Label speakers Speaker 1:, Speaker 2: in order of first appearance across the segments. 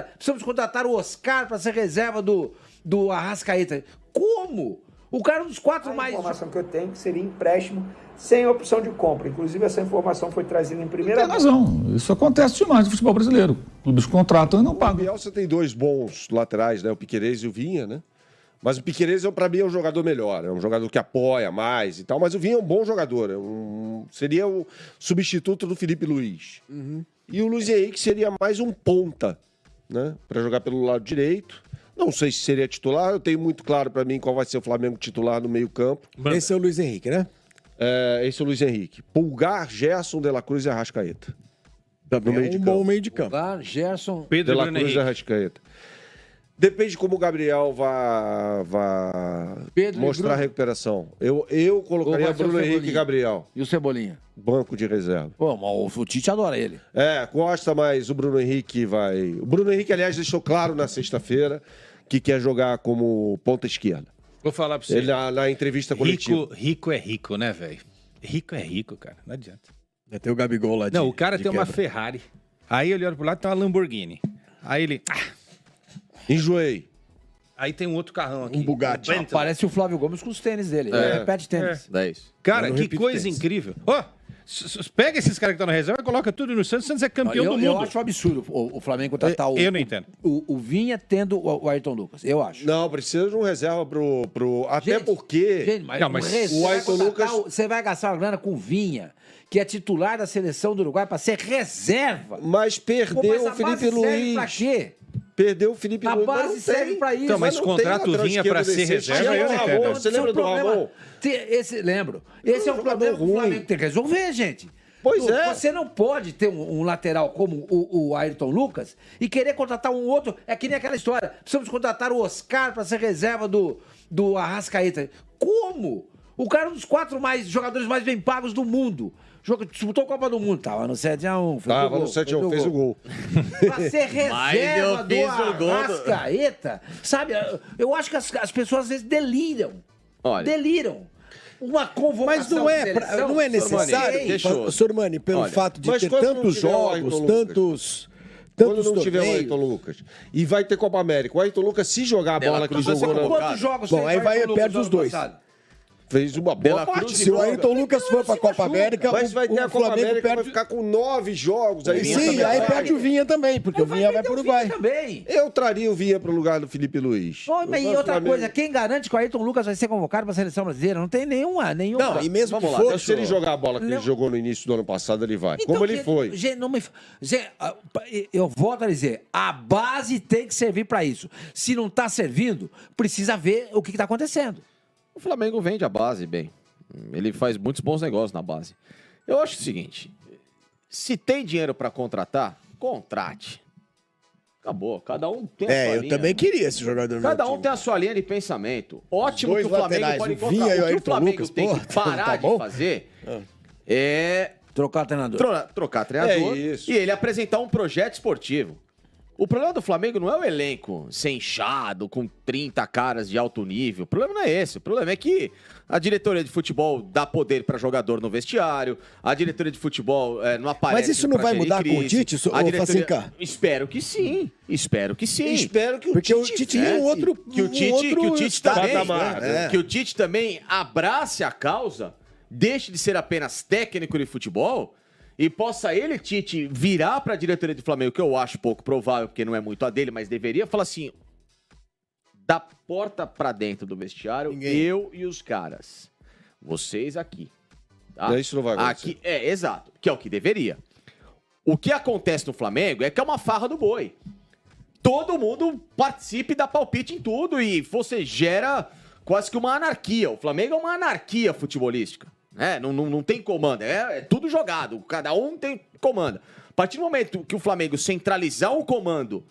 Speaker 1: Precisamos contratar o Oscar para ser reserva do Arrascaeta. Como? O cara dos 4 mais...
Speaker 2: A informação que eu tenho é que seria empréstimo sem opção de compra. Inclusive, essa informação foi trazida em primeira mão.
Speaker 3: Tem razão. Isso acontece demais no futebol brasileiro. Clubes contratam e não pagam.
Speaker 4: O Bielsa tem 2 bons laterais, né? O Piquerez e o Vinha, né? Mas o Piquerez, para mim, é um jogador melhor. É um jogador que apoia mais e tal. Mas o Vinha é um bom jogador. Seria o substituto do Felipe Luiz. E o Luiz Henrique seria mais um ponta, né? Para jogar pelo lado direito. Não sei se seria titular. Eu tenho muito claro para mim qual vai ser o Flamengo titular no meio-campo.
Speaker 5: Esse é o Luiz Henrique, né?
Speaker 4: Esse é o Luiz Henrique. Pulgar, Gerson, De La Cruz e Arrascaeta.
Speaker 5: Também
Speaker 4: no meio de campo.
Speaker 5: bom meio de campo.
Speaker 1: Pulgar, Gerson,
Speaker 4: De La Cruz e Arrascaeta. Depende de como o Gabriel vai mostrar a recuperação. Eu colocaria Bruno Henrique e Gabriel.
Speaker 1: E o Cebolinha?
Speaker 4: Banco de reserva.
Speaker 1: Pô, mas o Tite adora ele.
Speaker 4: Gosta, mas o Bruno Henrique vai... O Bruno Henrique, aliás, deixou claro na sexta-feira que quer jogar como ponta esquerda.
Speaker 6: Vou falar pra você.
Speaker 4: Ele na entrevista coletiva.
Speaker 6: Rico é rico, né, velho? Rico é rico, cara. Não adianta.
Speaker 5: Vai ter o Gabigol lá de...
Speaker 6: Não, o cara
Speaker 5: de
Speaker 6: tem uma
Speaker 5: quebra.
Speaker 6: Ferrari. Aí ele olha pro lado e tem uma Lamborghini. Aí ele...
Speaker 4: Enjoei.
Speaker 6: Aí tem um outro carrão aqui.
Speaker 5: Um Bugatti.
Speaker 1: Parece o Flávio Gomes com os tênis dele. Ele repete tênis.
Speaker 7: 10.
Speaker 6: Cara,
Speaker 5: Eu não
Speaker 6: que
Speaker 5: repito
Speaker 6: coisa
Speaker 5: tênis.
Speaker 6: incrível. Ó, pega esses caras que estão na reserva e coloca tudo no Santos. O Santos é campeão do mundo.
Speaker 1: Eu acho um absurdo o Flamengo contratar
Speaker 6: Eu não entendo.
Speaker 1: o Vinha tendo o Ayrton Lucas. Eu acho.
Speaker 4: Não, precisa de um reserva pro... Até
Speaker 1: Gente,
Speaker 4: porque...
Speaker 1: Gente, mas,
Speaker 6: Não, mas
Speaker 4: o Ayrton Lucas...
Speaker 1: Você vai gastar uma grana com o Vinha, que é titular da seleção do Uruguai, para ser reserva.
Speaker 4: Mas perdeu o Felipe Luiz.
Speaker 1: Pra quê?
Speaker 4: Perdeu o Felipe
Speaker 1: A
Speaker 4: Luiz.
Speaker 1: base serve pra isso.
Speaker 6: Então, mas
Speaker 4: não tem
Speaker 6: contrata o
Speaker 4: lateral
Speaker 6: Vinha
Speaker 4: esquerdo
Speaker 6: pra ser
Speaker 4: decente.
Speaker 6: reserva, eu não
Speaker 4: Ramon,
Speaker 6: entendo.
Speaker 4: Você lembra do Ramon?
Speaker 1: Lembro. Esse é um problema que o Flamengo tem que resolver, gente.
Speaker 4: Pois é.
Speaker 1: Você não pode ter um lateral como o Ayrton Lucas e querer contratar um outro. É que nem aquela história. Precisamos contratar o Oscar para ser reserva do Arrascaeta. Como? O cara é um dos 4 jogadores mais bem pagos do mundo. Disputou a Copa do Mundo. Tava no 7x1.
Speaker 4: Tava no 7x1, fez o gol.
Speaker 1: Pra ser reserva do Arrascaeta. Sabe, eu acho que as pessoas às vezes deliram.
Speaker 7: Olha.
Speaker 1: Deliram. Uma convocação
Speaker 5: Mas não é,
Speaker 1: de seleção,
Speaker 5: não é necessário,
Speaker 7: deixa
Speaker 5: Sormani, pelo
Speaker 7: Olha,
Speaker 5: fato de
Speaker 4: mas
Speaker 5: ter
Speaker 4: quando não
Speaker 5: tantos
Speaker 4: tiver o Ayrton
Speaker 5: jogos,
Speaker 4: Lucas?
Speaker 5: tantos
Speaker 4: Quando não tiver o
Speaker 5: torneios.
Speaker 4: Ayrton Lucas. E vai ter Copa América. O Ayrton Lucas, se jogar a bola que
Speaker 7: Cruz
Speaker 4: jogou
Speaker 7: vai ser
Speaker 1: Quantos jogos
Speaker 5: Bom,
Speaker 1: fez
Speaker 5: aí
Speaker 1: o
Speaker 5: vai
Speaker 1: Ayrton Lucas
Speaker 5: perde
Speaker 1: no
Speaker 5: os
Speaker 1: ano
Speaker 5: dois.
Speaker 1: passado?
Speaker 4: fez uma boa parte.
Speaker 5: Se o Ayrton Lucas for pra Copa América,
Speaker 4: Mas vai ter a Copa
Speaker 5: Flamengo
Speaker 4: América, vai
Speaker 5: perde...
Speaker 4: ficar com 9 jogos. Aí
Speaker 5: Sim, aí perde o Vinha também, porque o Vinha vai pro Uruguai.
Speaker 1: Também.
Speaker 4: Eu traria o Vinha pro lugar do Felipe Luiz.
Speaker 1: Mas e outra coisa, quem garante que o Ayrton Lucas vai ser convocado pra seleção brasileira? Não tem nenhuma.
Speaker 5: Não, e mesmo que
Speaker 7: Vamos lá,
Speaker 5: for...
Speaker 4: Se ele jogar a bola que ele
Speaker 1: Não.
Speaker 4: jogou no início do ano passado, ele vai.
Speaker 1: Então,
Speaker 4: Como ele foi.
Speaker 1: Gente, eu volto a dizer, a base tem que servir pra isso. Se não tá servindo, precisa ver o que tá acontecendo.
Speaker 7: O Flamengo vende a base bem. Ele faz muitos bons negócios na base. Eu acho o seguinte, se tem dinheiro para contratar, contrate. Acabou. Cada um tem a sua
Speaker 5: eu
Speaker 7: linha.
Speaker 5: também queria esse jogador no
Speaker 7: Cada
Speaker 5: meu
Speaker 7: um
Speaker 5: time.
Speaker 7: tem a sua linha de pensamento. Ótimo
Speaker 5: Os
Speaker 7: que o
Speaker 5: dois
Speaker 7: Flamengo
Speaker 5: laterais,
Speaker 7: pode
Speaker 5: o Vinha
Speaker 7: encontrar.
Speaker 5: e o
Speaker 7: O que o
Speaker 5: Ayrton
Speaker 7: Flamengo
Speaker 5: Lucas,
Speaker 7: tem
Speaker 5: porra,
Speaker 7: que parar
Speaker 5: tá
Speaker 7: de
Speaker 5: bom?
Speaker 7: fazer é
Speaker 1: Trocar treinador.
Speaker 7: trocar treinador
Speaker 4: É isso.
Speaker 7: e ele apresentar um projeto esportivo. O problema do Flamengo não é o elenco ser inchado, com 30 caras de alto nível. O problema não é esse. O problema é que a diretoria de futebol dá poder para jogador no vestiário, a diretoria de futebol não aparece.
Speaker 5: Mas isso não
Speaker 7: pra
Speaker 5: vai
Speaker 7: gerir
Speaker 5: mudar com o
Speaker 7: crise.
Speaker 5: Tite,
Speaker 7: A diretoria...
Speaker 5: Facinca?
Speaker 7: Espero que sim. Espero que sim.
Speaker 4: Espero que o
Speaker 5: Porque o
Speaker 4: Tite
Speaker 5: Tite é um outro
Speaker 7: que o Tite também,
Speaker 4: patamar, né?
Speaker 7: que o Tite também abrace a causa, deixe de ser apenas técnico de futebol e possa ele, Tite, virar para a diretoria do Flamengo, que eu acho pouco provável, porque não é muito a dele, mas deveria falar assim, da porta para dentro do vestiário, eu e os caras, vocês aqui. Tá?
Speaker 4: Isso não vai acontecer.
Speaker 7: Aqui, exato, que é o que deveria. O que acontece no Flamengo é que é uma farra do boi. Todo mundo participe da palpite em tudo e você gera quase que uma anarquia. O Flamengo é uma anarquia futebolística. Não tem comando, é tudo jogado. Cada um tem comando. A partir do momento que o Flamengo centralizar um comando,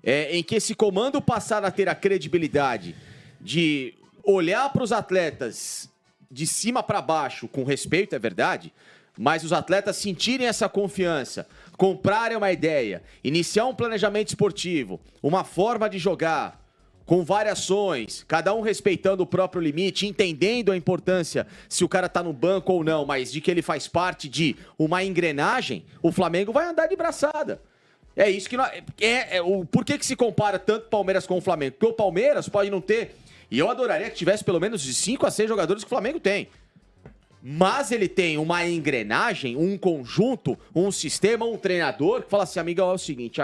Speaker 7: em que esse comando passar a ter a credibilidade de olhar para os atletas de cima para baixo, com respeito, é verdade, mas os atletas sentirem essa confiança, comprarem uma ideia, iniciar um planejamento esportivo, uma forma de jogar, com variações, cada um respeitando o próprio limite, entendendo a importância se o cara tá no banco ou não, mas de que ele faz parte de uma engrenagem, o Flamengo vai andar de braçada. É isso que nós... Por que se compara tanto Palmeiras com o Flamengo? Porque o Palmeiras pode não ter... E eu adoraria que tivesse pelo menos de 5 a 6 jogadores que o Flamengo tem. Mas ele tem uma engrenagem, um conjunto, um sistema, um treinador que fala assim, amigão, é o seguinte,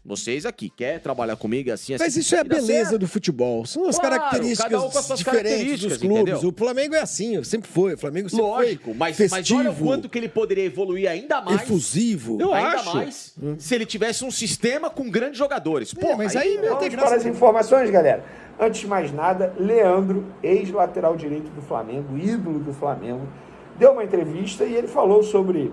Speaker 7: vocês aqui, quer trabalhar comigo assim, assim...
Speaker 5: Mas isso é a
Speaker 7: dá
Speaker 5: beleza
Speaker 7: certo.
Speaker 5: do futebol. São as
Speaker 7: Claro,
Speaker 5: características
Speaker 7: cada um com as suas
Speaker 5: diferentes dos
Speaker 7: características,
Speaker 5: clubes.
Speaker 7: entendeu?
Speaker 5: O Flamengo é assim, sempre foi. O Flamengo sempre
Speaker 7: Lógico,
Speaker 5: foi
Speaker 7: mas
Speaker 5: festivo,
Speaker 7: olha o quanto que ele poderia evoluir ainda mais.
Speaker 5: efusivo.
Speaker 6: Eu
Speaker 7: ainda
Speaker 6: acho.
Speaker 7: mais se ele tivesse um sistema com grandes jogadores. Pô,
Speaker 5: mas aí não tem
Speaker 2: Vamos para as
Speaker 5: graça.
Speaker 2: informações, galera. Antes de mais nada, Leandro, ex-lateral direito do Flamengo, ídolo do Flamengo, deu uma entrevista e ele falou sobre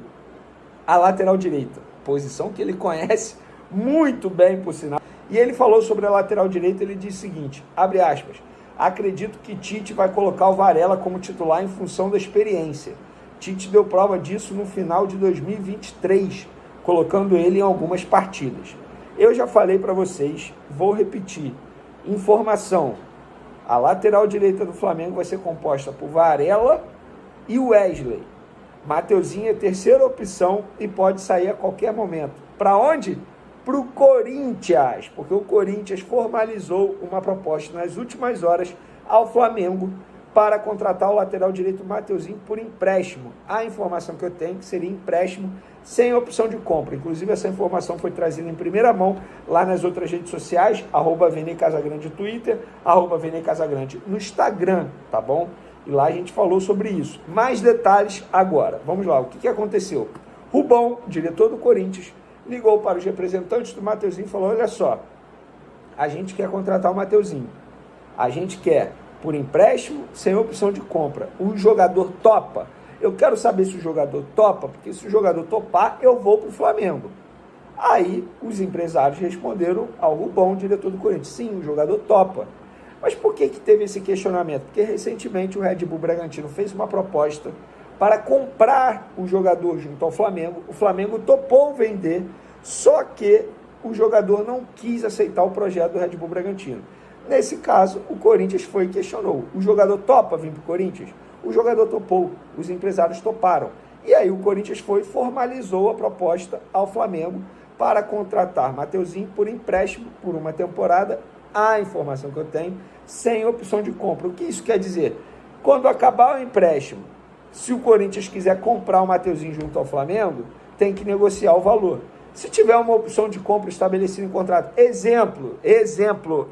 Speaker 2: a lateral direita, posição que ele conhece muito bem, por sinal. E ele falou sobre a lateral direita, ele disse o seguinte, abre aspas, acredito que Tite vai colocar o Varela como titular em função da experiência. Tite deu prova disso no final de 2023, colocando ele em algumas partidas. Eu já falei para vocês, vou repetir. Informação, a lateral direita do Flamengo vai ser composta por Varela e Wesley. Mateuzinho é a terceira opção e pode sair a qualquer momento. Para onde? Para o Corinthians, porque o Corinthians formalizou uma proposta nas últimas horas ao Flamengo para contratar o lateral direito Mateuzinho por empréstimo. A informação que eu tenho é que seria empréstimo sem opção de compra. Inclusive, essa informação foi trazida em primeira mão lá nas outras redes sociais, @VeneCasagrande no Twitter, @VeneCasagrande no Instagram, tá bom? E lá a gente falou sobre isso. Mais detalhes agora. Vamos lá, o que aconteceu? Rubão, diretor do Corinthians, ligou para os representantes do Mateuzinho e falou, olha só, a gente quer contratar o Mateuzinho. A gente quer por empréstimo, sem opção de compra. O jogador topa. Eu quero saber se o jogador topa, porque se o jogador topar, eu vou para o Flamengo. Aí, os empresários responderam ao Rubão, diretor do Corinthians, sim, o jogador topa. Mas por que teve esse questionamento? Porque recentemente o Red Bull Bragantino fez uma proposta para comprar o jogador junto ao Flamengo. O Flamengo topou vender, só que o jogador não quis aceitar o projeto do Red Bull Bragantino. Nesse caso, o Corinthians foi e questionou. O jogador topa vir para o Corinthians? O jogador topou, os empresários toparam. E aí o Corinthians foi e formalizou a proposta ao Flamengo para contratar Mateuzinho por empréstimo por uma temporada. A informação que eu tenho, sem opção de compra. O que isso quer dizer? Quando acabar o empréstimo, se o Corinthians quiser comprar o Mateuzinho junto ao Flamengo, tem que negociar o valor. Se tiver uma opção de compra estabelecida em contrato, exemplo,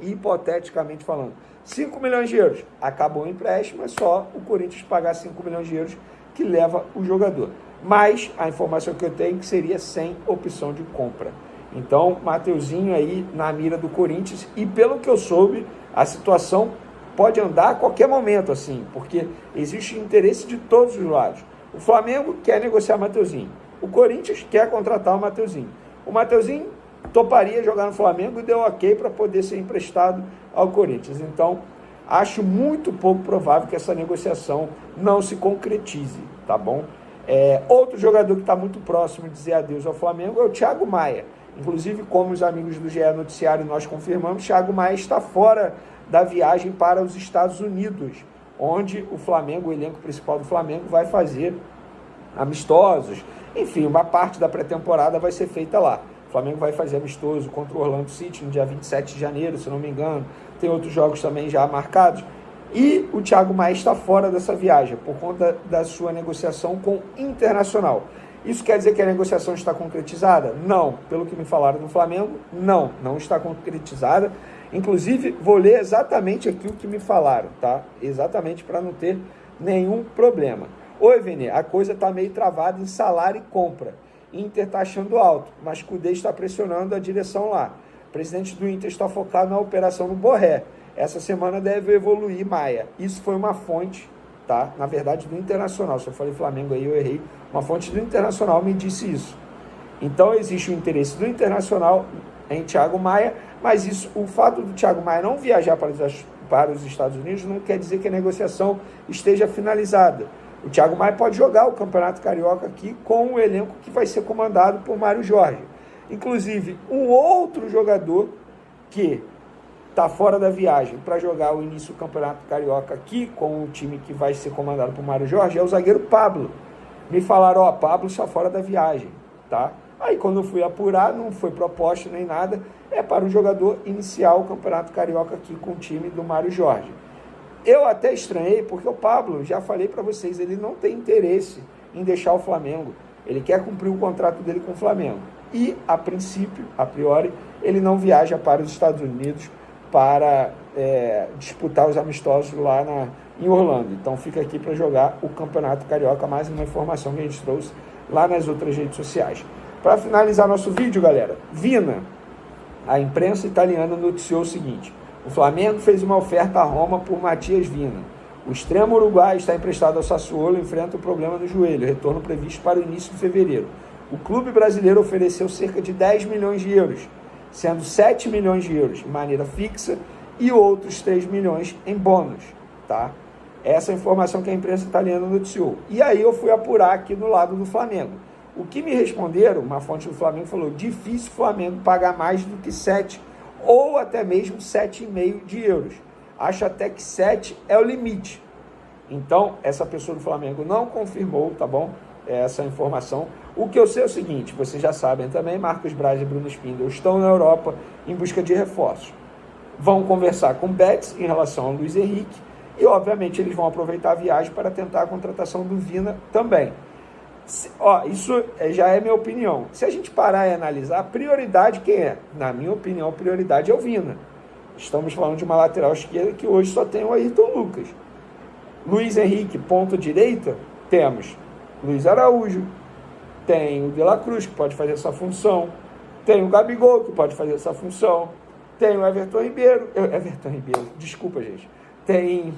Speaker 2: hipoteticamente falando, 5 milhões de euros, acabou o empréstimo, é só o Corinthians pagar 5 milhões de euros que leva o jogador. Mas a informação que eu tenho é que seria sem opção de compra. Então, Mateuzinho aí na mira do Corinthians, e pelo que eu soube, a situação pode andar a qualquer momento, assim, porque existe interesse de todos os lados. O Flamengo quer negociar Mateuzinho. O Corinthians quer contratar o Mateuzinho. O Mateuzinho toparia jogar no Flamengo e deu ok para poder ser emprestado ao Corinthians. Então, acho muito pouco provável que essa negociação não se concretize, tá bom? Outro jogador que está muito próximo de dizer adeus ao Flamengo é o Thiago Maia. Inclusive, como os amigos do GE Noticiário nós confirmamos, Thiago Maia está fora da viagem para os Estados Unidos, onde o Flamengo, o elenco principal do Flamengo, vai fazer amistosos. Enfim, uma parte da pré-temporada vai ser feita lá. O Flamengo vai fazer amistoso contra o Orlando City no dia 27 de janeiro, se não me engano. Tem outros jogos também já marcados. E o Thiago Maia está fora dessa viagem, por conta da sua negociação com o Internacional. Isso quer dizer que a negociação está concretizada? Não. Pelo que me falaram do Flamengo, não está concretizada. Inclusive, vou ler exatamente aqui o que me falaram, tá? Exatamente para não ter nenhum problema. Oi, Vene, a coisa está meio travada em salário e compra. Inter está achando alto, mas Cudê está pressionando a direção lá. O presidente do Inter está focado na operação no Borré. Essa semana deve evoluir Maia. Isso foi uma fonte, tá? Na verdade, do Internacional. Se eu falei Flamengo aí, eu errei. Uma fonte do Internacional me disse isso. Então, existe o interesse do Internacional em Thiago Maia, mas o fato do Thiago Maia não viajar para os Estados Unidos não quer dizer que a negociação esteja finalizada. O Thiago Maia pode jogar o Campeonato Carioca aqui com um elenco que vai ser comandado por Mário Jorge. Inclusive, um outro jogador que está fora da viagem para jogar o início do Campeonato Carioca aqui com o time que vai ser comandado por Mário Jorge é o zagueiro Pablo. Me falaram, Pablo está fora da viagem, tá? Aí quando eu fui apurar, não foi proposta nem nada, é para o jogador iniciar o Campeonato Carioca aqui com o time do Mário Jorge. Eu até estranhei, porque o Pablo, já falei para vocês, ele não tem interesse em deixar o Flamengo. Ele quer cumprir o contrato dele com o Flamengo. E, a princípio, a priori, ele não viaja para os Estados Unidos para disputar os amistosos lá em Orlando. Então fica aqui para jogar o Campeonato Carioca, mais uma informação que a gente trouxe lá nas outras redes sociais. Para finalizar nosso vídeo, galera, Vina, a imprensa italiana noticiou o seguinte: o Flamengo fez uma oferta à Roma por Matias Vina. O extremo uruguaio está emprestado ao Sassuolo e enfrenta um problema no joelho, retorno previsto para o início de fevereiro. O clube brasileiro ofereceu cerca de 10 milhões de euros, sendo 7 milhões de euros de maneira fixa e outros 3 milhões em bônus, tá? Essa é a informação que a imprensa italiana noticiou. E aí eu fui apurar aqui do lado do Flamengo. O que me responderam, uma fonte do Flamengo falou, difícil o Flamengo pagar mais do que 7 ou até mesmo 7,5 de euros. Acho até que 7 é o limite. Então, essa pessoa do Flamengo não confirmou, tá bom? Essa informação. O que eu sei é o seguinte, vocês já sabem também, Marcos Braz e Bruno Spindel estão na Europa em busca de reforços. Vão conversar com o Betis em relação ao Luiz Henrique e, obviamente, eles vão aproveitar a viagem para tentar a contratação do Vina também. Isso já é minha opinião. Se a gente parar e analisar, a prioridade quem é? Na minha opinião, a prioridade é o Vina. Estamos falando de uma lateral esquerda que hoje só tem o Ayrton Lucas. Luiz Henrique, ponta direita, temos Luiz Araújo, tem o De La Cruz, que pode fazer essa função, tem o Gabigol, que pode fazer essa função, tem o Everton Ribeiro, desculpa, gente, tem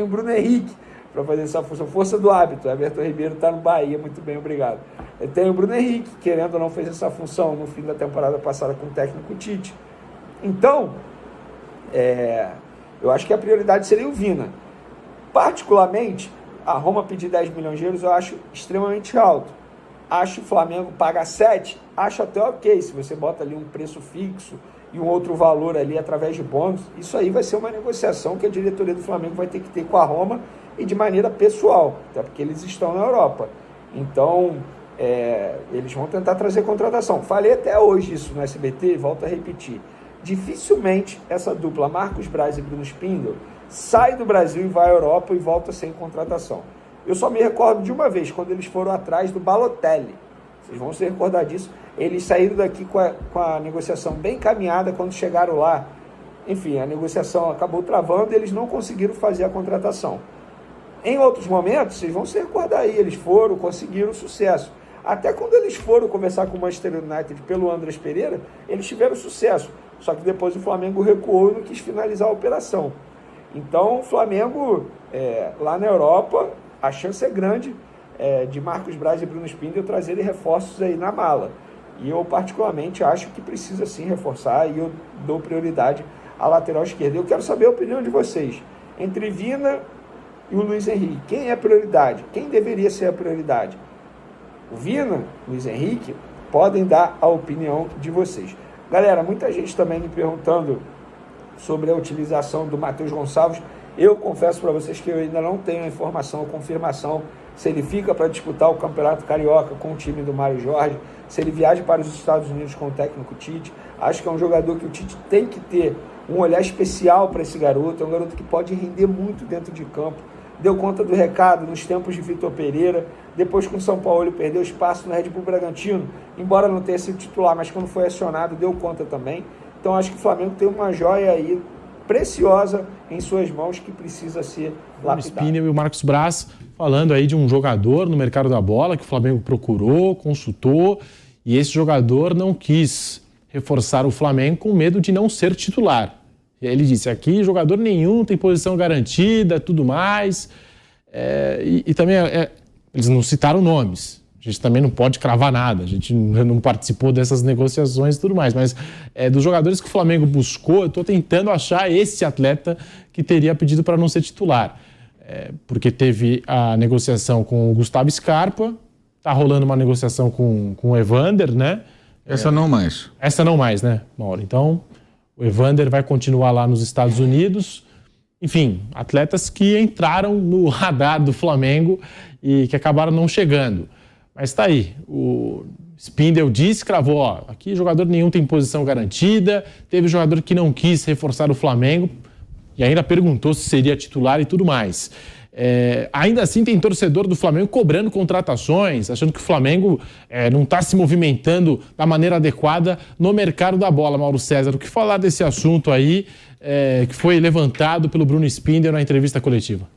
Speaker 2: o Bruno Henrique, para fazer essa função, força do hábito, o Everton Ribeiro está no Bahia, muito bem, obrigado. Tem o Bruno Henrique, querendo ou não, fez essa função no fim da temporada passada com o técnico Tite. Então, eu acho que a prioridade seria o Vina. Particularmente, a Roma pedir 10 milhões de euros eu acho extremamente alto. Acho que o Flamengo paga 7, acho até ok, se você bota ali um preço fixo e um outro valor ali através de bônus, isso aí vai ser uma negociação que a diretoria do Flamengo vai ter que ter com a Roma e de maneira pessoal, até porque eles estão na Europa. Então, eles vão tentar trazer contratação. Falei até hoje isso no SBT e volto a repetir. Dificilmente essa dupla Marcos Braz e Bruno Spindel sai do Brasil e vai à Europa e volta sem contratação. Eu só me recordo de uma vez, quando eles foram atrás do Balotelli. Vocês vão se recordar disso. Eles saíram daqui com a negociação bem encaminhada quando chegaram lá. Enfim, a negociação acabou travando e eles não conseguiram fazer a contratação. Em outros momentos, vocês vão se recordar aí, eles foram, conseguiram sucesso. Até quando eles foram conversar com o Manchester United pelo Andrés Pereira, eles tiveram sucesso. Só que depois o Flamengo recuou e não quis finalizar a operação. Então, o Flamengo, lá na Europa, a chance é grande de Marcos Braz e Bruno Spindel trazerem reforços aí na mala. E eu, particularmente, acho que precisa sim reforçar e eu dou prioridade à lateral esquerda. Eu quero saber a opinião de vocês. Entre Vina e o Luiz Henrique, quem é a prioridade? Quem deveria ser a prioridade? O Vina, Luiz Henrique? Podem dar a opinião de vocês. Galera, muita gente também me perguntando sobre a utilização do Matheus Gonçalves. Eu confesso para vocês que eu ainda não tenho a informação, a confirmação, se ele fica para disputar o Campeonato Carioca com o time do Mário Jorge, se ele viaja para os Estados Unidos com o técnico Tite. Acho que é um jogador que o Tite tem que ter um olhar especial para esse garoto, é um garoto que pode render muito dentro de campo. Deu conta do recado nos tempos de Vitor Pereira, depois com o São Paulo ele perdeu espaço no Red Bull Bragantino, embora não tenha sido titular, mas quando foi acionado deu conta também. Então acho que o Flamengo tem uma joia aí preciosa em suas mãos que precisa ser lapidada.
Speaker 8: O Spindel e o Marcos Braz falando aí de um jogador no mercado da bola que o Flamengo procurou, consultou e esse jogador não quis reforçar o Flamengo com medo de não ser titular. E aí ele disse, aqui jogador nenhum tem posição garantida, tudo mais. E também eles não citaram nomes. A gente também não pode cravar nada. A gente não participou dessas negociações e tudo mais. Mas dos jogadores que o Flamengo buscou, eu estou tentando achar esse atleta que teria pedido para não ser titular. Porque teve a negociação com o Gustavo Scarpa, está rolando uma negociação com o Evander, né?
Speaker 3: Essa não mais.
Speaker 8: Essa não mais, né, Mauro? Então, o Evander vai continuar lá nos Estados Unidos. Enfim, atletas que entraram no radar do Flamengo e que acabaram não chegando. Mas tá aí, o Spindel disse, cravou, ó, aqui jogador nenhum tem posição garantida, teve jogador que não quis reforçar o Flamengo e ainda perguntou se seria titular e tudo mais. Ainda assim tem torcedor do Flamengo cobrando contratações, achando que o Flamengo não está se movimentando da maneira adequada no mercado da bola. Mauro César, o que falar desse assunto aí que foi levantado pelo Bruno Spindel na entrevista coletiva?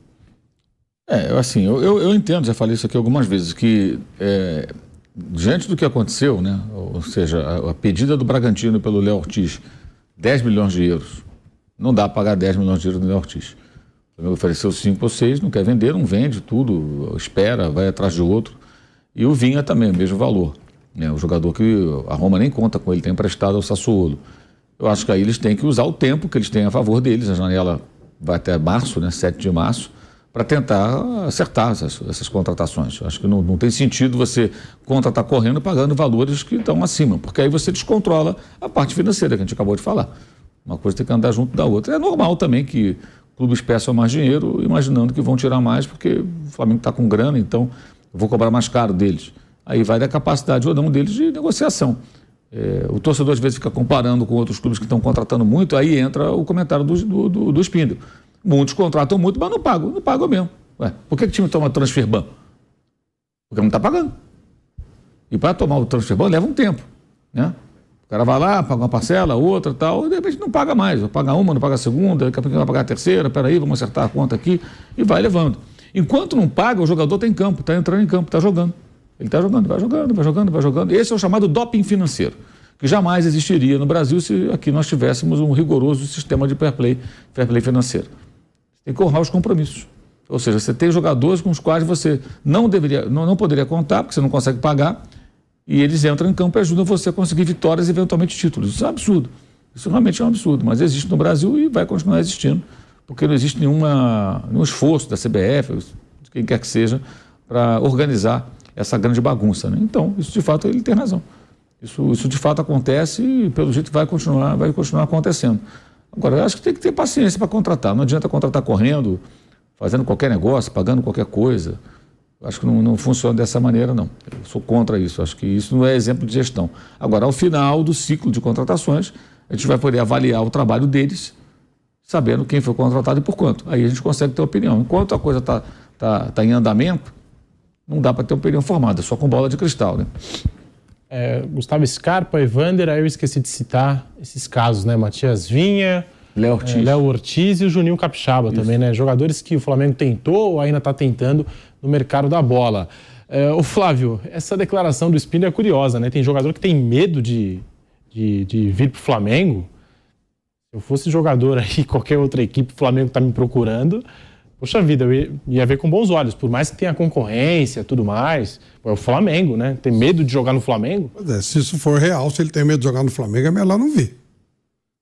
Speaker 3: Eu entendo, já falei isso aqui algumas vezes, que diante do que aconteceu, né, ou seja, a pedida do Bragantino pelo Léo Ortiz, 10 milhões de euros, não dá para pagar 10 milhões de euros no Léo Ortiz. O Flamengo ofereceu 5 ou 6, não quer vender, não vende tudo, espera, vai atrás de outro. E o Vinha também, mesmo valor. O jogador que a Roma nem conta com ele, tem emprestado ao Sassuolo. Eu acho que aí eles têm que usar o tempo que eles têm a favor deles, a janela vai até março, né, 7 de março, para tentar acertar essas contratações. Eu acho que não tem sentido você contratar correndo pagando valores que estão acima, porque aí você descontrola a parte financeira que a gente acabou de falar. Uma coisa tem que andar junto da outra. É normal também que clubes peçam mais dinheiro, imaginando que vão tirar mais, porque o Flamengo está com grana, então eu vou cobrar mais caro deles. Aí vai da capacidade ou não deles de negociação. O torcedor às vezes fica comparando com outros clubes que estão contratando muito, aí entra o comentário do Spindel. Muitos contratam muito, mas não pagam mesmo. Por que o time toma transfer ban? Porque não está pagando. E para tomar o transfer ban leva um tempo, né? O cara vai lá, paga uma parcela, outra, tal, e de repente não paga mais. Paga uma, não paga a segunda, daqui a pouco vai pagar a terceira, peraí, vamos acertar a conta aqui, e vai levando. Enquanto não paga, o jogador está em campo, está entrando em campo, está jogando. Ele está jogando, vai jogando, vai jogando, vai jogando. Esse é o chamado doping financeiro, que jamais existiria no Brasil se aqui nós tivéssemos um rigoroso sistema de fair play financeiro. Você tem que honrar os compromissos. Ou seja, você tem jogadores com os quais você não poderia contar, porque você não consegue pagar, e eles entram em campo e ajudam você a conseguir vitórias e eventualmente títulos. Isso é um absurdo. Isso realmente é um absurdo, mas existe no Brasil e vai continuar existindo, porque não existe nenhum esforço da CBF, de quem quer que seja, para organizar essa grande bagunça, né? Então, isso de fato ele tem razão. Isso de fato acontece e pelo jeito vai continuar acontecendo. Agora, eu acho que tem que ter paciência para contratar. Não adianta contratar correndo, fazendo qualquer negócio, pagando qualquer coisa. Eu acho que não funciona dessa maneira, não. Eu sou contra isso. Acho que isso não é exemplo de gestão. Agora, ao final do ciclo de contratações, a gente vai poder avaliar o trabalho deles, sabendo quem foi contratado e por quanto. Aí a gente consegue ter opinião. Enquanto a coisa tá em andamento, não dá para ter opinião formada, só com bola de cristal, né?
Speaker 8: Gustavo Scarpa, Evander, aí eu esqueci de citar esses casos, né? Matias Vinha, Léo Ortiz e o Juninho Capixaba também, né? Jogadores que o Flamengo tentou ou ainda está tentando no mercado da bola. Ô Flávio, essa declaração do Spindel é curiosa, né? Tem jogador que tem medo de vir pro Flamengo. Se eu fosse jogador aí, qualquer outra equipe, o Flamengo está me procurando, poxa vida, eu ia ver com bons olhos, por mais que tenha concorrência e tudo mais. É o Flamengo, né? Tem medo de jogar no Flamengo?
Speaker 9: Pois é, se isso for real, se ele tem medo de jogar no Flamengo, é melhor não vir.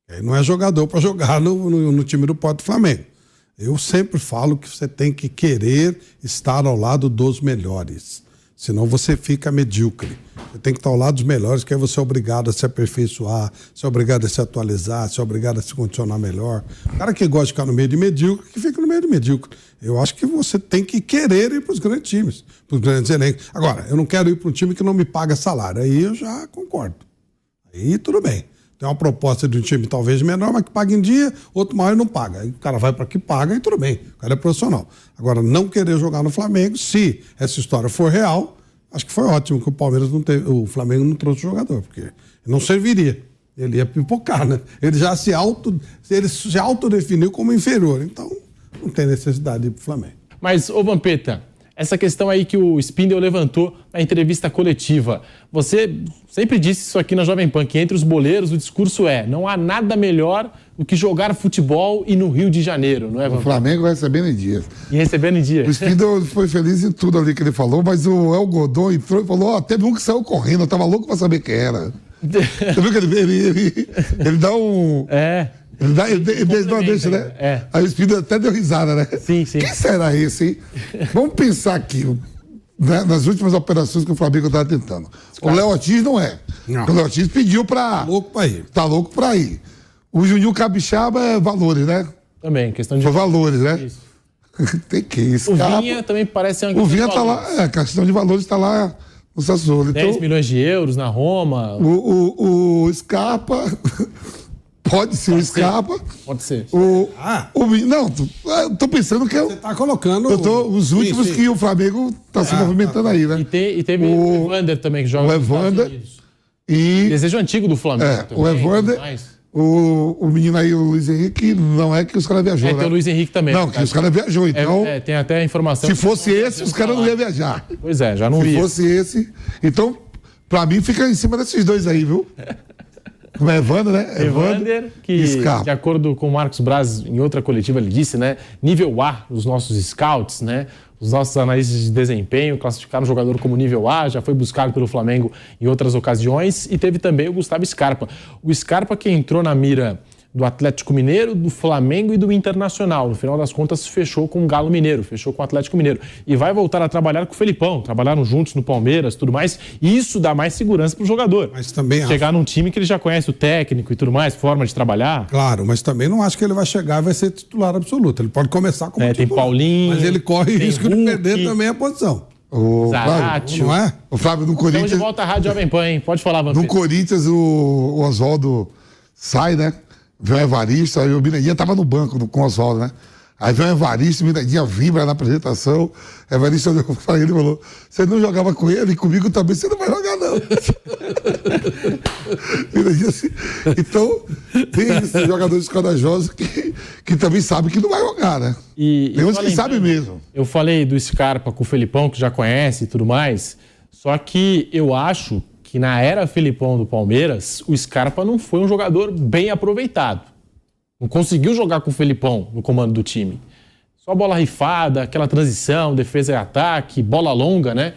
Speaker 9: Ele não é jogador para jogar no time do Porto Flamengo. Eu sempre falo que você tem que querer estar ao lado dos melhores. Senão você fica medíocre. Você tem que estar ao lado dos melhores, que aí você é obrigado a se aperfeiçoar, você é obrigado a se atualizar, você é obrigado a se condicionar melhor. O cara que gosta de ficar no meio de medíocre, que fica no meio de medíocre. Eu acho que você tem que querer ir para os grandes times, para os grandes elencos. Agora, eu não quero ir para um time que não me paga salário. Aí eu já concordo. Aí tudo bem. Tem uma proposta de um time talvez menor, mas que paga em dia, outro maior e não paga. Aí o cara vai para que paga e tudo bem. O cara é profissional. Agora, não querer jogar no Flamengo, se essa história for real, acho que foi ótimo que o Flamengo não trouxe o jogador, porque não serviria. Ele ia pipocar, né? Ele já se autodefiniu como inferior. Então, não tem necessidade de ir pro Flamengo.
Speaker 8: Mas, ô Vampeta, essa questão aí que o Spindel levantou na entrevista coletiva, você sempre disse isso aqui na Jovem Pan, que entre os boleiros o discurso não há nada melhor do que jogar futebol e no Rio de Janeiro, não é, Vampeta?
Speaker 10: O Flamengo vai recebendo em dias.
Speaker 8: E recebendo em dias.
Speaker 10: O Spindel foi feliz em tudo ali que ele falou, mas o El Godon entrou e falou, teve um que saiu correndo, eu tava louco pra saber quem era. Você viu que ele dá um... Ele não deixa, né? Aí o Spindel até deu risada, né?
Speaker 8: Sim, sim.
Speaker 10: Quem será esse, hein? Vamos pensar aqui, né, nas últimas operações que o Flamengo tá tentando. O Léo Ortiz não é. Não. O Léo Ortiz pediu pra... Tá louco pra ir. O Juninho Capixaba é valores, né?
Speaker 8: Também, questão de...
Speaker 10: Foi valores, né?
Speaker 8: Isso.
Speaker 10: Tem que isso.
Speaker 8: O Vinha também parece uma
Speaker 10: questão de valores. O Vinha tá lá, a questão de valores tá lá no Sassuolo.
Speaker 8: 10 milhões de euros na Roma.
Speaker 10: O Scarpa... Pode ser o Scarpa.
Speaker 8: Pode ser.
Speaker 10: Não, tô pensando que eu...
Speaker 9: Você tá colocando...
Speaker 10: os últimos que o Flamengo tá se movimentando aí, né?
Speaker 8: E teve o Evander também, que joga
Speaker 10: nos Estados Unidos. E...
Speaker 8: Desejo antigo do Flamengo também.
Speaker 10: O Evander... O menino aí, o Luiz Henrique, não é que os caras viajou, né?
Speaker 8: Tem o Luiz Henrique também.
Speaker 10: Não, que os caras viajou, então...
Speaker 8: tem até a informação...
Speaker 10: Se fosse esse, os caras não iam viajar.
Speaker 8: Pois é, já não ia.
Speaker 10: Se fosse esse... Então, pra mim, fica em cima desses dois aí, viu? O Evander, né?
Speaker 8: Evander, que de acordo com o Marcos Braz, em outra coletiva, ele disse, né? Nível A, os nossos scouts, né? Os nossos analistas de desempenho classificaram o jogador como nível A, já foi buscado pelo Flamengo em outras ocasiões, e teve também o Gustavo Scarpa. O Scarpa que entrou na mira do Atlético Mineiro, do Flamengo e do Internacional. No final das contas, fechou com o Galo Mineiro, fechou com o Atlético Mineiro. E vai voltar a trabalhar com o Felipão. Trabalharam juntos no Palmeiras e tudo mais. E isso dá mais segurança para o jogador.
Speaker 9: Mas também
Speaker 8: chegar num time que ele já conhece o técnico e tudo mais, forma de trabalhar.
Speaker 9: Claro, mas também não acho que ele vai chegar e vai ser titular absoluto. Ele pode começar como titular.
Speaker 8: Tem Paulinho.
Speaker 9: Mas ele corre risco de perder também a posição.
Speaker 10: O
Speaker 8: Zaratio.
Speaker 10: Não é? O Flávio no Corinthians...
Speaker 8: Estamos de volta à Rádio Jovem Pan, hein? Pode falar, Vampeta.
Speaker 10: No Corinthians, o Oswaldo sai, né? Vem o Evaristo, aí o Mirandinha tava no banco com o Oswaldo, né? Aí vem o Evaristo, o Mirandinha vibra na apresentação. O Evaristo olhou pra ele e falou: você não jogava com ele, comigo também você não vai jogar, não. Mirandinha assim. Então, tem esses jogadores corajosos que também sabem que não vai jogar, né? Tem uns que sabem mesmo.
Speaker 8: Eu falei do Scarpa com o Felipão, que já conhece e tudo mais, só que eu acho que na era Felipão do Palmeiras, o Scarpa não foi um jogador bem aproveitado. Não conseguiu jogar com o Felipão no comando do time. Só bola rifada, aquela transição, defesa e ataque, bola longa, né?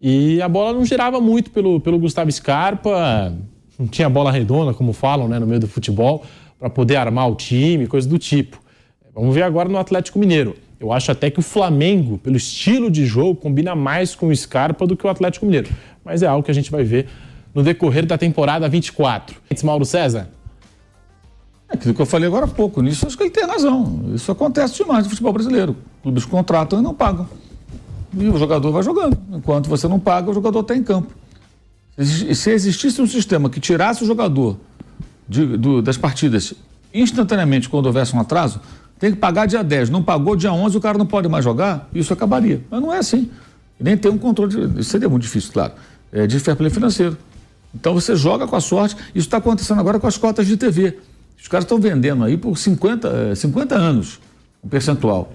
Speaker 8: E a bola não girava muito pelo Gustavo Scarpa, não tinha bola redonda, como falam, né, no meio do futebol, para poder armar o time, coisa do tipo. Vamos ver agora no Atlético Mineiro. Eu acho até que o Flamengo, pelo estilo de jogo, combina mais com o Scarpa do que o Atlético Mineiro. Mas é algo que a gente vai ver no decorrer da temporada 24. Mauro César?
Speaker 3: Aquilo que eu falei agora há pouco, nisso acho que ele tem razão. Isso acontece demais no futebol brasileiro. Clubes contratam e não pagam. E o jogador vai jogando. Enquanto você não paga, o jogador está em campo. Se existisse um sistema que tirasse o jogador das partidas instantaneamente quando houvesse um atraso, tem que pagar dia 10. Não pagou dia 11, o cara não pode mais jogar, isso acabaria. Mas não é assim. Nem tem um controle. Isso seria muito difícil, claro. É de fair play financeiro. Então você joga com a sorte. Isso está acontecendo agora com as cotas de TV. Os caras estão vendendo aí por 50 anos um percentual.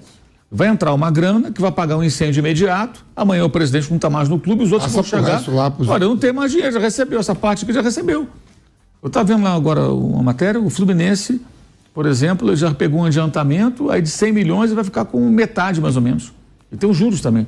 Speaker 3: Vai entrar uma grana que vai pagar um incêndio imediato. Amanhã o presidente não está mais no clube, os outros vão chegar. Olha, eu não tenho mais dinheiro, já recebeu essa parte que já recebeu. Eu estava vendo lá agora uma matéria, o Fluminense, por exemplo, ele já pegou um adiantamento, aí de 100 milhões ele vai ficar com metade mais ou menos. E tem os juros também.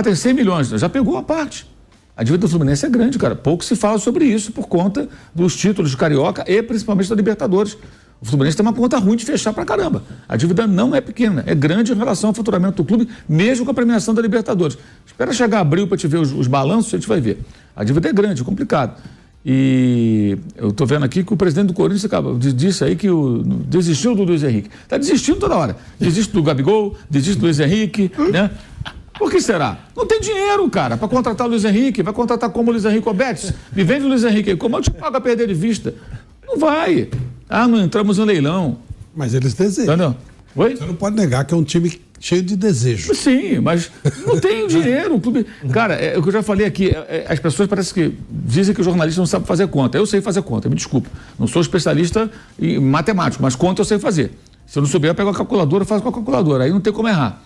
Speaker 3: Tem 100 milhões, já pegou a parte. A dívida do Fluminense é grande, cara. Pouco se fala sobre isso por conta dos títulos de Carioca e principalmente da Libertadores. O Fluminense tem uma conta ruim de fechar pra caramba. A dívida não é pequena, é grande em relação ao faturamento do clube, mesmo com a premiação da Libertadores. Espera chegar abril para te ver os balanços, a gente vai ver. A dívida é grande, é complicado. E eu tô vendo aqui que o presidente do Corinthians disse aí que desistiu do Luiz Henrique. Tá desistindo toda hora. Desiste do Gabigol, desiste do Luiz Henrique, né? Por que será? Não tem dinheiro, cara, para contratar o Luiz Henrique. Vai contratar como o Luiz Henrique Obetes? Me vende o Luiz Henrique. Como eu te pago a perder de vista? Não vai. Não entramos no leilão.
Speaker 9: Mas eles desejam.
Speaker 3: Entendeu? Oi?
Speaker 9: Você não pode negar que é um time cheio de desejo.
Speaker 3: Sim, mas não tem dinheiro. O clube... Cara, é o que eu já falei aqui. As pessoas parecem que dizem que o jornalista não sabe fazer conta. Eu sei fazer conta, me desculpa. Não sou especialista em matemático, mas conta eu sei fazer. Se eu não souber, eu pego a calculadora e faço com a calculadora. Aí não tem como errar.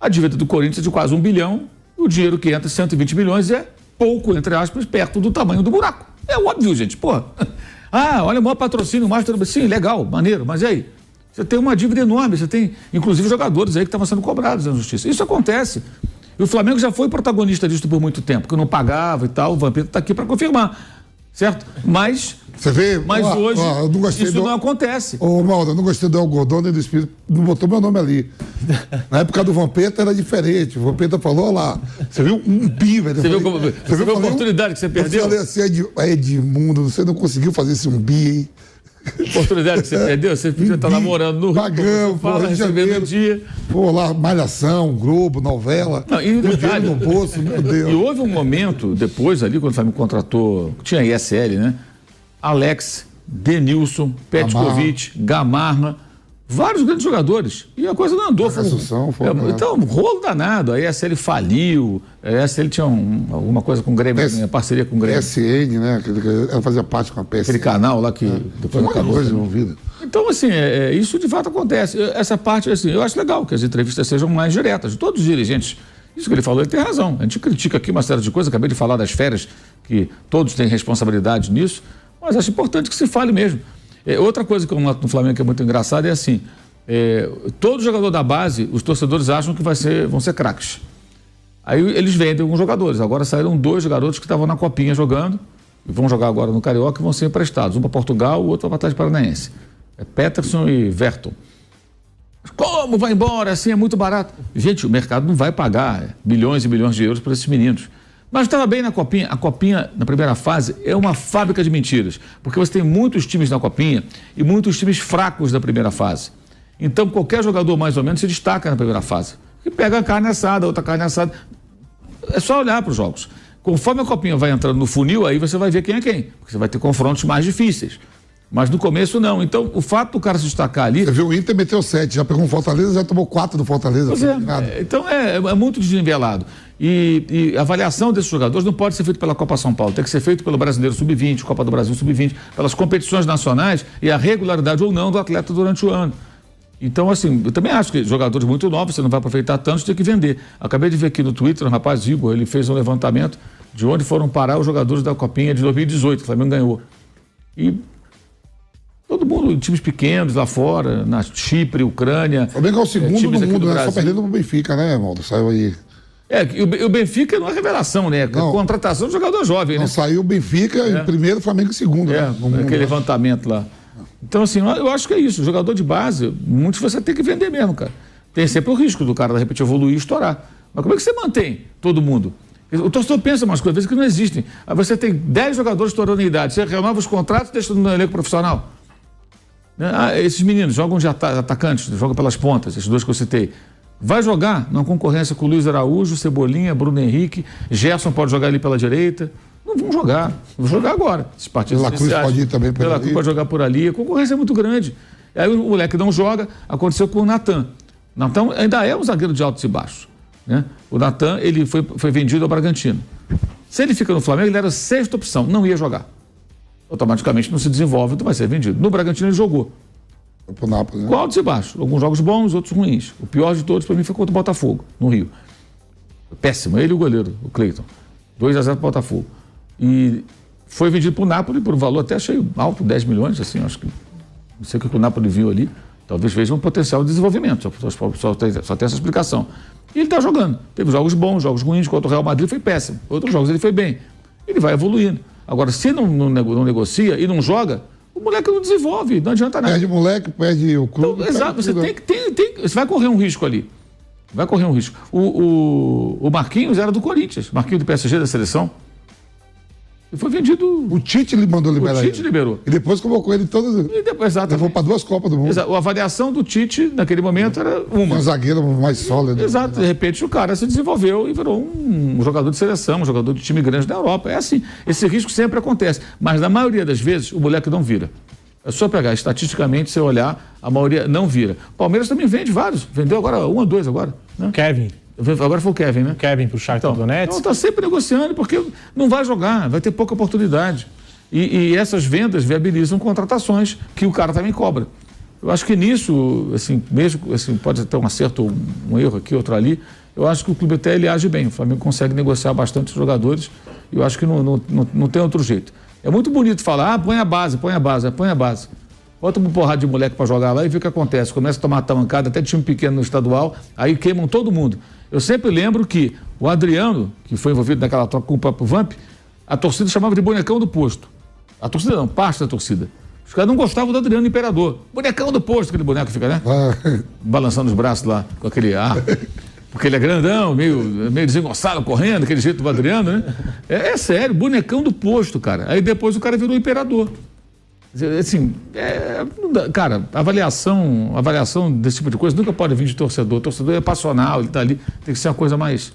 Speaker 3: A dívida do Corinthians é de quase 1 bilhão, o dinheiro que entra, 120 milhões, é pouco, entre aspas, perto do tamanho do buraco. É óbvio, gente, porra. Olha, o maior patrocínio, sim, legal, maneiro, mas e aí? Você tem uma dívida enorme, você tem, inclusive, jogadores aí que estavam sendo cobrados na justiça. Isso acontece. E o Flamengo já foi protagonista disso por muito tempo, que não pagava e tal, o Vampeta está aqui para confirmar, certo? Mas...
Speaker 10: Você vê?
Speaker 3: Mas hoje isso não acontece.
Speaker 10: Mauro, eu não gostei do Algodão nem do Espírito, não botou meu nome ali. Na época do Vampeta era diferente. O Vampeta falou, olha lá, você viu um bi, velho.
Speaker 3: Você viu a oportunidade que você perdeu?
Speaker 10: Eu falei assim, Edmundo, você não conseguiu fazer esse um bi, hein?
Speaker 3: Oportunidade que você perdeu, você podia estar namorando no Rio.
Speaker 10: Pagão,
Speaker 3: fala, recebendo um dia.
Speaker 10: Pô, lá, Malhação, Globo, novela.
Speaker 3: Não, e detalhe,
Speaker 10: no bolso, meu Deus.
Speaker 3: E houve um momento, depois ali, quando o Flamengo contratou, tinha ISL, né? Alex, Denilson, Petkovic, Gamarra, vários grandes jogadores. E a coisa não andou. Então, rolo danado. A ESL faliu. A ESL tinha alguma coisa com o Grêmio, parceria com o Grêmio.
Speaker 10: PSN, né? Ela fazia parte com a PSN.
Speaker 3: Aquele canal lá que depois acabou.
Speaker 10: Coisa envolvida.
Speaker 3: Então, assim, isso de fato acontece. Essa parte, assim, eu acho legal que as entrevistas sejam mais diretas. De todos os dirigentes. Isso que ele falou, ele tem razão. A gente critica aqui uma série de coisas. Acabei de falar das férias, que todos têm responsabilidade nisso. Mas acho importante que se fale mesmo. Outra coisa que eu noto no Flamengo que é muito engraçada é assim, todo jogador da base, os torcedores acham que vão ser craques. Aí eles vendem alguns jogadores. Agora saíram 2 garotos que estavam na Copinha jogando, e vão jogar agora no Carioca e vão ser emprestados. Um para Portugal, o outro para o Atlético Paranaense. Peterson e Verton. Como vai embora? Assim é muito barato. Gente, o mercado não vai pagar milhões e milhões de euros por esses meninos. Mas estava bem na Copinha. A Copinha, na primeira fase, é uma fábrica de mentiras. Porque você tem muitos times na Copinha e muitos times fracos da primeira fase. Então, qualquer jogador, mais ou menos, se destaca na primeira fase. E pega a carne assada, outra carne assada. É só olhar para os jogos. Conforme a Copinha vai entrando no funil, aí você vai ver quem é quem. Porque você vai ter confrontos mais difíceis. Mas no começo, não. Então, o fato do cara se destacar ali...
Speaker 10: Você viu, o Inter meteu 7, já pegou um Fortaleza, já tomou 4 do Fortaleza.
Speaker 3: Então, é muito desnivelado. E a avaliação desses jogadores não pode ser feita pela Copa São Paulo, tem que ser feito pelo Brasileiro Sub-20, Copa do Brasil Sub-20, pelas competições nacionais e a regularidade ou não do atleta durante o ano. Então, assim, eu também acho que jogadores muito novos, você não vai aproveitar tanto, você tem que vender. Acabei de ver aqui no Twitter, o rapaz Igor, ele fez um levantamento de onde foram parar os jogadores da Copinha de 2018, que o Flamengo ganhou. E todo mundo, times pequenos lá fora, na Chipre, Ucrânia.
Speaker 10: O Flamengo é o segundo no mundo, né? Só perdendo pro Benfica, né, Maldo? Saiu aí.
Speaker 3: O Benfica não é revelação, né? Não. Contratação de jogador jovem, né?
Speaker 10: Saiu o Benfica em primeiro, o Flamengo em segundo, né?
Speaker 3: Aquele levantamento lá. Então, assim, eu acho que é isso. O jogador de base, muitos você tem que vender mesmo, cara. Tem sempre o risco do cara, de repente, evoluir e estourar. Mas como é que você mantém todo mundo? O torcedor pensa umas coisas que não existem. Aí você tem 10 jogadores estourando em idade. Você renova os contratos e deixa no elenco profissional. Esses meninos jogam de atacantes, jogam pelas pontas, esses 2 que eu citei. Vai jogar numa concorrência com o Luiz Araújo, Cebolinha, Bruno Henrique, Gerson pode jogar ali pela direita. Não vão jogar. Vão jogar agora. Esses partidos
Speaker 10: Pela Cruz pode ir também
Speaker 3: pela Cruz pode jogar por ali. A concorrência é muito grande. Aí o moleque não joga. Aconteceu com o Natan. Natan ainda é um zagueiro de altos e baixos. Né? O Natan, ele foi vendido ao Bragantino. Se ele fica no Flamengo, ele era a 6ª opção. Não ia jogar. Automaticamente não se desenvolve, então vai ser vendido. No Bragantino ele jogou.
Speaker 10: Pro Nápoles, né?
Speaker 3: Com altos e baixos. Alguns jogos bons, outros ruins. O pior de todos para mim foi contra o Botafogo, no Rio. Péssimo. Ele e o goleiro, o Cleiton. 2-0 pro Botafogo. E foi vendido pro Nápoles por um valor até achei alto, 10 milhões, assim, acho que. Não sei o que o Nápoles viu ali. Talvez veja um potencial de desenvolvimento. Só tem essa explicação. E ele está jogando. Teve jogos bons, jogos ruins. Contra o Real Madrid foi péssimo. Outros jogos ele foi bem. Ele vai evoluindo. Agora, se não negocia e não joga, o moleque não desenvolve, não adianta nada.
Speaker 10: Perde o moleque, perde o clube.
Speaker 3: Então, exato, você você vai correr um risco ali. Vai correr um risco. O Marquinhos era do Corinthians, Marquinhos do PSG da seleção. E foi vendido.
Speaker 10: O Tite mandou liberar.
Speaker 3: O Tite liberou.
Speaker 10: E depois convocou ele todos.
Speaker 3: E depois, exatamente.
Speaker 10: Levou para 2 Copas do Mundo.
Speaker 3: Exato. A avaliação do Tite, naquele momento, era uma.
Speaker 10: Um zagueiro mais sólido.
Speaker 3: Exato. De repente, o cara se desenvolveu e virou um jogador de seleção, um jogador de time grande da Europa. É assim. Esse risco sempre acontece. Mas, na maioria das vezes, o moleque não vira. É só pegar. Estatisticamente, se olhar, a maioria não vira. O Palmeiras também vende vários. Vendeu agora 1 ou 2 agora. Né?
Speaker 8: Kevin.
Speaker 3: Agora foi o Kevin, né?
Speaker 8: Kevin pro Shakhtar Donetsk.
Speaker 3: Então, está sempre negociando, porque não vai jogar, vai ter pouca oportunidade. E essas vendas viabilizam contratações que o cara também cobra. Eu acho que nisso, assim, mesmo assim, pode ter um acerto ou um erro aqui, outro ali, eu acho que o clube até ele age bem. O Flamengo consegue negociar bastante os jogadores e eu acho que não tem outro jeito. É muito bonito falar, põe a base. Bota uma porrada de moleque para jogar lá e vê o que acontece. Começa a tomar tamancada, até time pequeno no estadual, aí queimam todo mundo. Eu sempre lembro que o Adriano, que foi envolvido naquela troca com o próprio Vamp, a torcida chamava de bonecão do posto. A torcida não, parte da torcida. Os caras não gostavam do Adriano Imperador. Bonecão do posto, aquele boneco fica, né? Balançando os braços lá, com aquele ar. Porque ele é grandão, meio desengonçado, correndo, aquele jeito do Adriano, né? É sério, bonecão do posto, cara. Aí depois o cara virou Imperador. Assim, cara, avaliação desse tipo de coisa nunca pode vir de torcedor. O torcedor é passional, ele está ali, tem que ser uma coisa mais